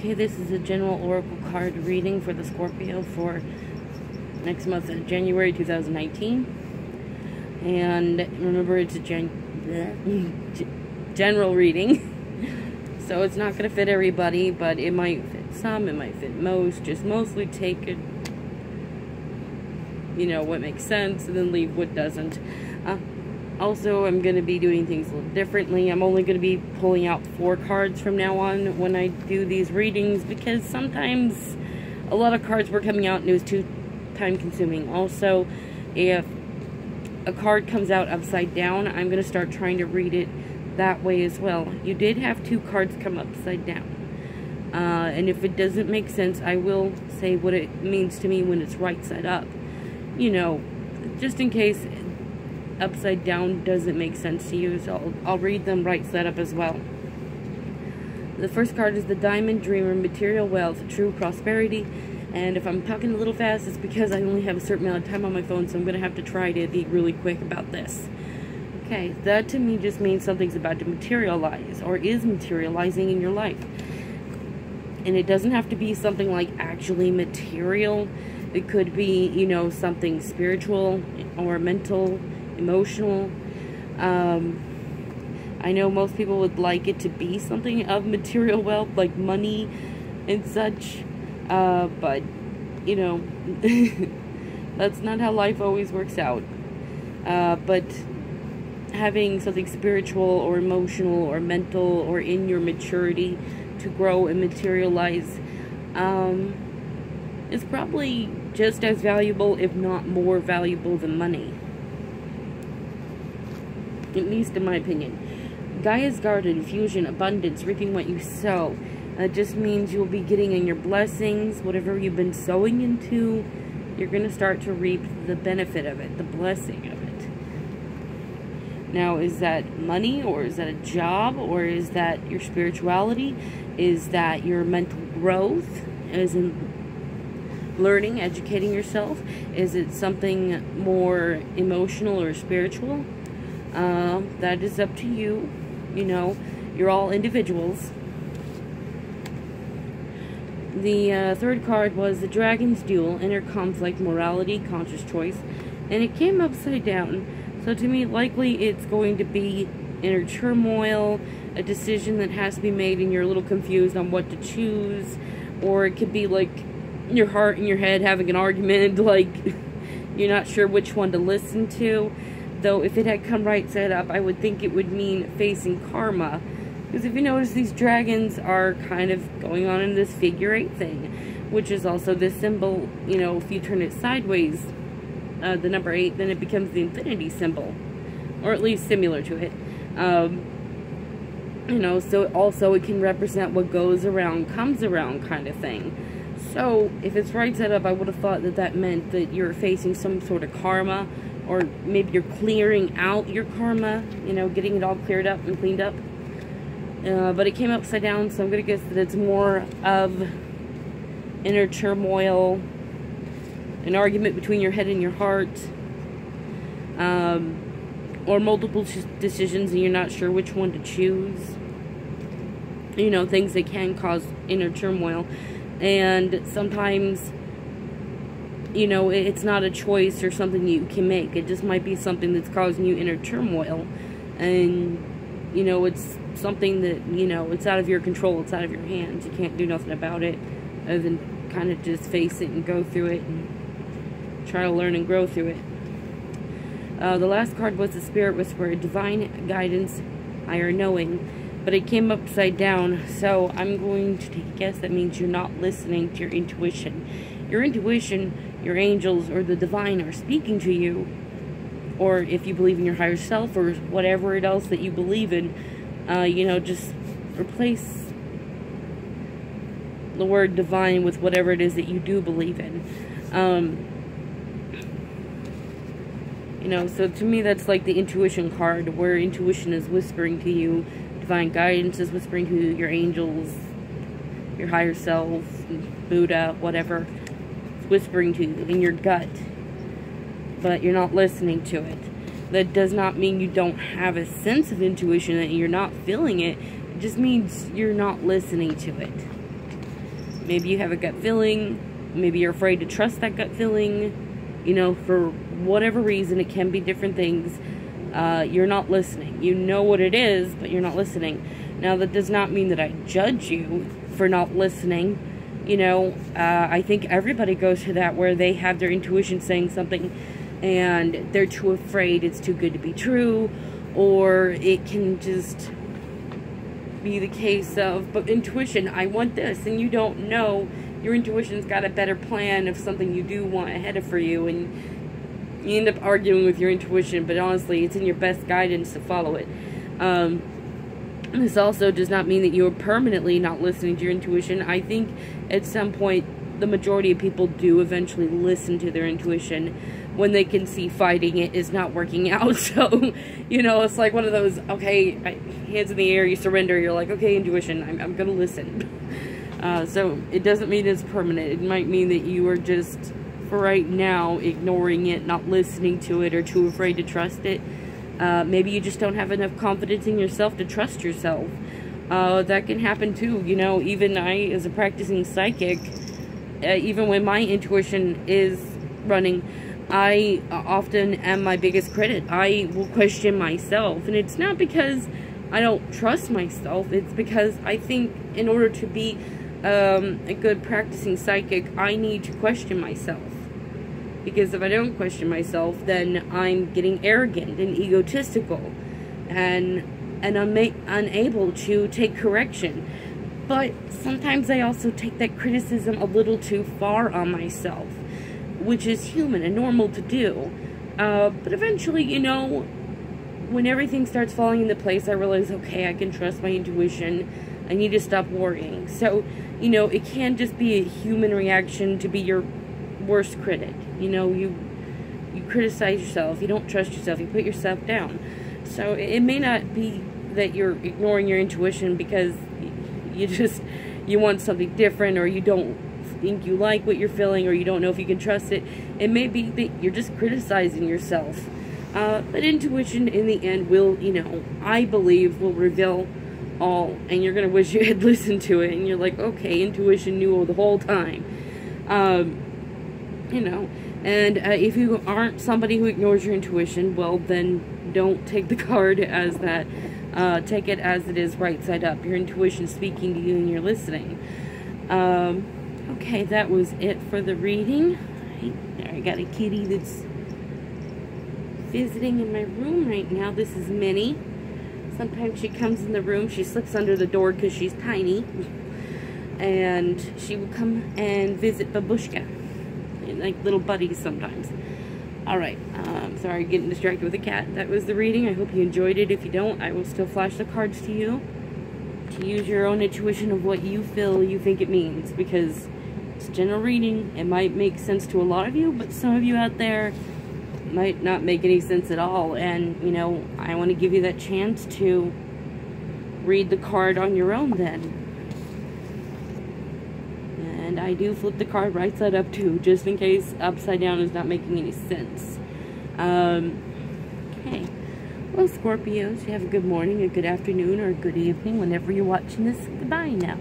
Okay, this is a general oracle card reading for the Scorpio for next month of January 2019. And remember, it's a general reading, so it's not going to fit everybody, but it might fit some, it might fit most. Just mostly take it, you know, what makes sense, and then leave what doesn't. Also, I'm going to be doing things a little differently. I'm only going to be pulling out 4 cards from now on when I do these readings, because sometimes a lot of cards were coming out and it was too time consuming. Also, if a card comes out upside down, I'm going to start trying to read it that way as well. You did have 2 cards come upside down. And if it doesn't make sense, I will say what it means to me when it's right side up. You know, just in case upside down doesn't make sense to you, so I'll read them right side up as well. The first card is the Diamond Dreamer, Material Wealth, True Prosperity. And if I'm talking a little fast, it's because I only have a certain amount of time on my phone, so I'm going to have to try to be really quick about this. Okay, that to me just means something's about to materialize, or is materializing in your life. And it doesn't have to be something like actually material. It could be, you know, something spiritual or mental, emotional. I know most people would like it to be something of material wealth, like money and such. But, you know, that's not how life always works out. But having something spiritual or emotional or mental or in your maturity to grow and materialize is probably just as valuable, if not more valuable, than money. At least in my opinion. Gaia's Garden, Fusion, Abundance, reaping what you sow. That just means you'll be getting in your blessings. Whatever you've been sowing into, you're going to start to reap the benefit of it, the blessing of it. Now, is that money, or is that a job, or is that your spirituality? Is that your mental growth, as in learning, educating yourself? Is it something more emotional or spiritual? That is up to you. You know, you're all individuals. The third card was the Dragon's Duel, Inner Conflict, Morality, Conscious Choice, and it came upside down. So to me, likely it's going to be inner turmoil, a decision that has to be made and you're a little confused on what to choose, or it could be like your heart and your head having an argument, like you're not sure which one to listen to. Though if it had come right side up, I would think it would mean facing karma. Because if you notice, these dragons are kind of going on in this figure 8 thing, which is also this symbol. You know, if you turn it sideways, the number 8, then it becomes the infinity symbol, or at least similar to it. You know, so also it can represent what goes around comes around kind of thing. So if it's right side up, I would have thought that that meant that you're facing some sort of karma, or maybe you're clearing out your karma, you know, getting it all cleared up and cleaned up. But it came upside down, so I'm going to guess that it's more of inner turmoil, an argument between your head and your heart, or multiple decisions and you're not sure which one to choose. You know, things that can cause inner turmoil. And sometimes, you know, it's not a choice or something you can make. It just might be something that's causing you inner turmoil. And, you know, it's something that, you know, it's out of your control. It's out of your hands. You can't do nothing about it other than kind of just face it and go through it and try to learn and grow through it. The last card was the Spirit Whisperer, Divine Guidance, Higher Knowing. But it came upside down, so I'm going to take a guess that means you're not listening to your intuition. Your intuition, your angels, or the divine are speaking to you. Or if you believe in your higher self, or whatever else that you believe in, you know, just replace the word divine with whatever it is that you do believe in. You know, so to me that's like the intuition card, where intuition is whispering to you, divine guidance is whispering to you, your angels, your higher self, Buddha, whatever, it's whispering to you in your gut, but you're not listening to it. That does not mean you don't have a sense of intuition, that you're not feeling it. It just means you're not listening to it. Maybe you have a gut feeling. Maybe you're afraid to trust that gut feeling. You know, for whatever reason, it can be different things. You're not listening. You know what it is, but you're not listening. Now, that does not mean that I judge you for not listening. You know, I think everybody goes through that where they have their intuition saying something and they're too afraid it's too good to be true, or it can just be the case of, but intuition, I want this, and you don't know. Your intuition's got a better plan of something you do want ahead of for you, and you end up arguing with your intuition, but honestly, it's in your best guidance to follow it. This also does not mean that you're permanently not listening to your intuition. I think at some point, the majority of people do eventually listen to their intuition when they can see fighting it is not working out. So, you know, it's like one of those, okay, hands in the air, you surrender, you're like, okay, intuition, I'm gonna listen. So it doesn't mean it's permanent. It might mean that you are just, for right now, ignoring it, not listening to it, or too afraid to trust it. Maybe you just don't have enough confidence in yourself to trust yourself. That can happen too. You know, even I, as a practicing psychic, even when my intuition is running, I often am my biggest critic. I will question myself, and it's not because I don't trust myself. It's because I think in order to be a good practicing psychic, I need to question myself. Because if I don't question myself, then I'm getting arrogant and egotistical, and I'm unable to take correction. But sometimes I also take that criticism a little too far on myself, which is human and normal to do. But eventually, you know, when everything starts falling into place, I realize, okay, I can trust my intuition. I need to stop worrying. So, you know, it can just be a human reaction to be your worst critic. You know, you criticize yourself, you don't trust yourself, you put yourself down. So it may not be that you're ignoring your intuition because you want something different, or you don't think you like what you're feeling, or you don't know if you can trust it. It may be that you're just criticizing yourself. But intuition in the end will, you know, I believe will reveal all, and you're going to wish you had listened to it, and you're like, okay, intuition knew the whole time. You know, and if you aren't somebody who ignores your intuition, well, then don't take the card as that. Take it as it is, right side up. Your intuition speaking to you and you're listening. Okay, that was it for the reading. I got a kitty that's visiting in my room right now. This is Minnie. Sometimes she comes in the room, she slips under the door because she's tiny. And she will come and visit Babushka. Like little buddies sometimes. Alright, sorry, getting distracted with a cat. That was the reading. I hope you enjoyed it. If you don't, I will still flash the cards to you to use your own intuition of what you feel you think it means, because it's general reading. It might make sense to a lot of you, but some of you out there might not make any sense at all. And, you know, I want to give you that chance to read the card on your own then. And I do flip the card right side up too, just in case upside down is not making any sense. Okay. Well, Scorpios, you have a good morning, a good afternoon, or a good evening whenever you're watching this. Goodbye now.